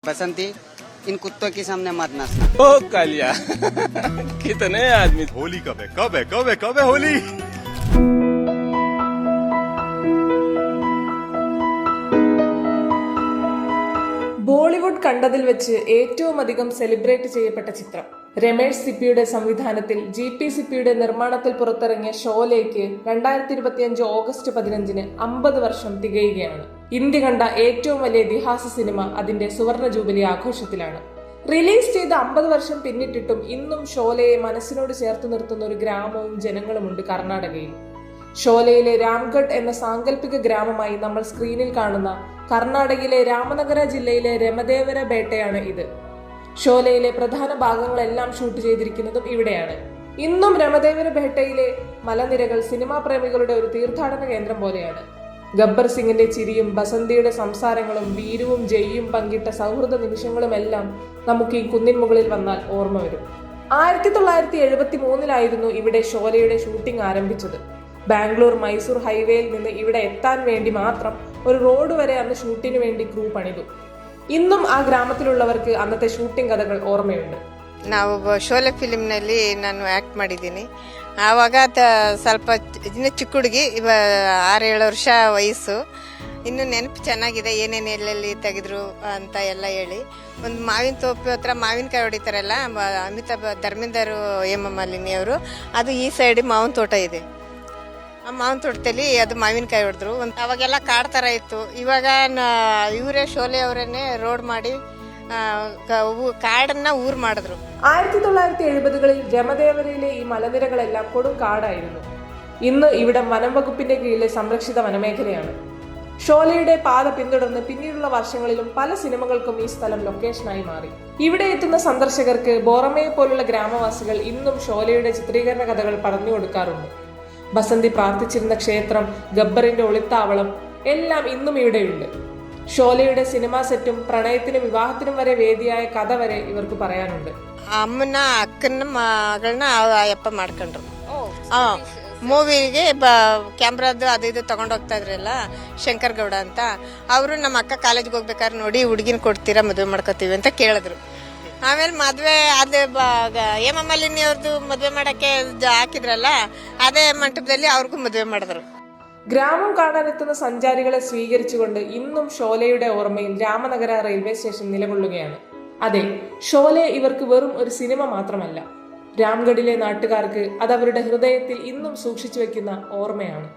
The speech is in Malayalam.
बसंती, इन कुत्तों के सामने मत नाचना। ओ कालिया कितने आदमी। होली कब है कब है कब है कब है होली? ബോളിവുഡ് കണ്ടതിൽ വെച്ച് ഏറ്റവും അധികം സെലിബ്രേറ്റ് ചെയ്യപ്പെട്ട ചിത്രം രമേഷ് സിപ്പിയുടെ സംവിധാനത്തിൽ GP സിപ്പിയുടെ നിർമ്മാണത്തിൽ പുറത്തിറങ്ങിയ ഷോലേക്ക് 2025 ഓഗസ്റ്റ് 15 50 വർഷം തികയുകയാണ്. ഇന്ത്യ കണ്ട ഏറ്റവും വലിയ ഇതിഹാസ സിനിമ അതിന്റെ സുവർണ ജൂബിലി ആഘോഷത്തിലാണ്. റിലീസ് ചെയ്ത് 50 വർഷം പിന്നിട്ടിട്ടും ഇന്നും ഷോലയെ മനസ്സിനോട് ചേർത്ത് നിർത്തുന്ന ഒരു ഗ്രാമവും ജനങ്ങളുമുണ്ട് കർണാടകയിൽ. ഷോലയിലെ രാംഗഡ് എന്ന സാങ്കല്പിക ഗ്രാമമായി നമ്മൾ സ്ക്രീനിൽ കാണുന്ന കർണാടകയിലെ രാമനഗര ജില്ലയിലെ രമദേവര ബേട്ടയാണ് ഇത്. ഷോലയിലെ പ്രധാന ഭാഗങ്ങളെല്ലാം ഷൂട്ട് ചെയ്തിരിക്കുന്നതും ഇവിടെയാണ്. ഇന്നും രമദേവര ബേട്ടയിലെ മലനിരകൾ സിനിമാ പ്രേമികളുടെ ഒരു തീർത്ഥാടന കേന്ദ്രം പോലെയാണ്. ഗബ്ബർ സിംഗിന്റെ ചിരിയും ബസന്തിയുടെ സംസാരങ്ങളും വീരുവും ജയ്യും പങ്കിട്ട സൗഹൃദ നിമിഷങ്ങളുമെല്ലാം നമുക്ക് ഈ കുന്നിൻ മുകളിൽ വന്നാൽ ഓർമ്മ വരും. 1973 ഇവിടെ ഷോലയുടെ ഷൂട്ടിംഗ് ആരംഭിച്ചത്. ബാംഗ്ലൂർ മൈസൂർ ഹൈവേയിൽ നിന്ന് ഇവിടെ എത്താൻ വേണ്ടി മാത്രം ഒരു റോഡ് വരെ അന്ന് ഷൂട്ടിന് വേണ്ടി ക്രൂ പണിതു. ഇന്നും ಆ ಗ್ರಾಮത്തിലുള്ളവർക്ക് ಅന്നത്തെ ಶೂಟಿಂಗ್ ಕಥೆಗಳು ಓರ್ಮೆಯುಂಟು. ನಾವು ಶೋಲೆ ಫಿಲ್ಮ್ನಲ್ಲಿ ನಾನು ಆ್ಯಕ್ಟ್ ಮಾಡಿದ್ದೀನಿ. ಆವಾಗ ಸ್ವಲ್ಪ ಇನ್ನು ಚಿಕ್ಕ ಹುಡುಗಿ 6-7 ವರ್ಷ ವಯಸ್ಸು. ಇನ್ನು ನೆನಪು ಚೆನ್ನಾಗಿದೆ, ಏನೇನು ಎಲ್ಲೆಲ್ಲಿ ತೆಗೆದ್ರು ಅಂತ ಎಲ್ಲ ಹೇಳಿ. ಒಂದು ಮಾವಿನ ತೋಪು ಹತ್ರ ಮಾವಿನಕಾಯಿ ಹೊಡಿತಾರಲ್ಲ, ಅಮಿತಾಬ್ ಧರ್ಮೇಂದರ್ ಹೇಮಮಾಲಿನಿ ಅವರು, ಅದು ಈ ಸೈಡ್ ಮಾವಿನ ತೋಟ ಇದೆ. ಆ ಮಾವಿನ ತೋಟದಲ್ಲಿ ಅದು ಮಾವಿನಕಾಯಿ ಹೊಡೆದ್ರು. ಅವಾಗೆಲ್ಲ ಕಾಡು ಥರ ಇತ್ತು. ಇವಾಗ ಇವರೇ ಶೋಲೆ ಅವರನ್ನೇ ರೋಡ್ ಮಾಡಿ കാടന്ന ഊർ ಮಾಡಿದ್ರು. 1970കളിൽ രമദേവരയിലെ ഈ മലനിരകളെല്ലാം കൊടും കാടായിരുന്നു. ഇന്ന് ഇവിടെ വനം വകുപ്പിന്റെ കീഴിലെ സംരക്ഷിത വനമേഖലയാണ്. ഷോലയുടെ പാത പിന്തുടർന്ന് പിന്നീടുള്ള വർഷങ്ങളിലും പല സിനിമകൾക്കും ഈ സ്ഥലം ലൊക്കേഷനായി മാറി. ഇവിടെ എത്തുന്ന സന്ദർശകർക്ക് ബോറമയെ പോലുള്ള ഗ്രാമവാസികൾ ഇന്നും ഷോലയുടെ ചിത്രീകരണ കഥകൾ പറഞ്ഞു കൊടുക്കാറുണ്ട്. ബസന്തി പ്രാർത്ഥിച്ചിരുന്ന ക്ഷേത്രം, ഗബ്ബറിന്റെ ഒളിത്താവളം എല്ലാം ഇന്നും ഇവിടെയുണ്ട്. ഷോലയുടെ സിനിമാ സെറ്റും പ്രണയത്തിനും വിവാഹത്തിനും വരെ വേദിയായ കഥ വരെ ഇവർക്ക് പറയാനുണ്ട്. ಅಮ್ಮನ ಅಕ್ಕನ ಮಗಳನ್ನ ಅಯ್ಯಪ್ಪ ಮಾಡ್ಕೊಂಡ್ರು. ಮೂವಿಗೆ ಕ್ಯಾಮ್ರಾದು ಅದು ಇದು ತಗೊಂಡೋಗ್ತಾ ಇದ್ರಲ್ಲ, ಶಂಕರ್ ಗೌಡ ಅಂತ, ಅವರು ನಮ್ಮ ಅಕ್ಕ ಕಾಲೇಜ್ಗೆ ಹೋಗ್ಬೇಕಾದ್ರೆ ನೋಡಿ ಹುಡುಗಿನ ಕೊಡ್ತೀರಾ ಮದುವೆ ಮಾಡ್ಕೋತೀವಿ ಅಂತ ಕೇಳಿದ್ರು. ಆಮೇಲೆ ಮದುವೆ ಅದು ಹೇಮಮಾಲಿನಿ ಅವ್ರದ್ದು ಮದುವೆ ಮಾಡಕ್ಕೆ ಹಾಕಿದ್ರಲ್ಲ, ಅದೇ ಮಂಟಪದಲ್ಲಿ ಅವ್ರಿಗೂ ಮದುವೆ ಮಾಡಿದ್ರು. ഗ്രാമം കാണാനെത്തുന്ന സഞ്ചാരികളെ സ്വീകരിച്ചുകൊണ്ട് ഇന്നും ഷോലയുടെ ഓർമ്മയിൽ രാമനഗര റെയിൽവേ സ്റ്റേഷൻ നിലകൊള്ളുകയാണ്. അതെ, ഷോലെ ഇവർക്ക് വെറും ഒരു സിനിമ മാത്രമല്ല, രാംഗഡിലെ നാട്ടുകാർക്ക് അത് അവരുടെ ഹൃദയത്തിൽ ഇന്നും സൂക്ഷിച്ചു വെക്കുന്ന ഓർമ്മയാണ്.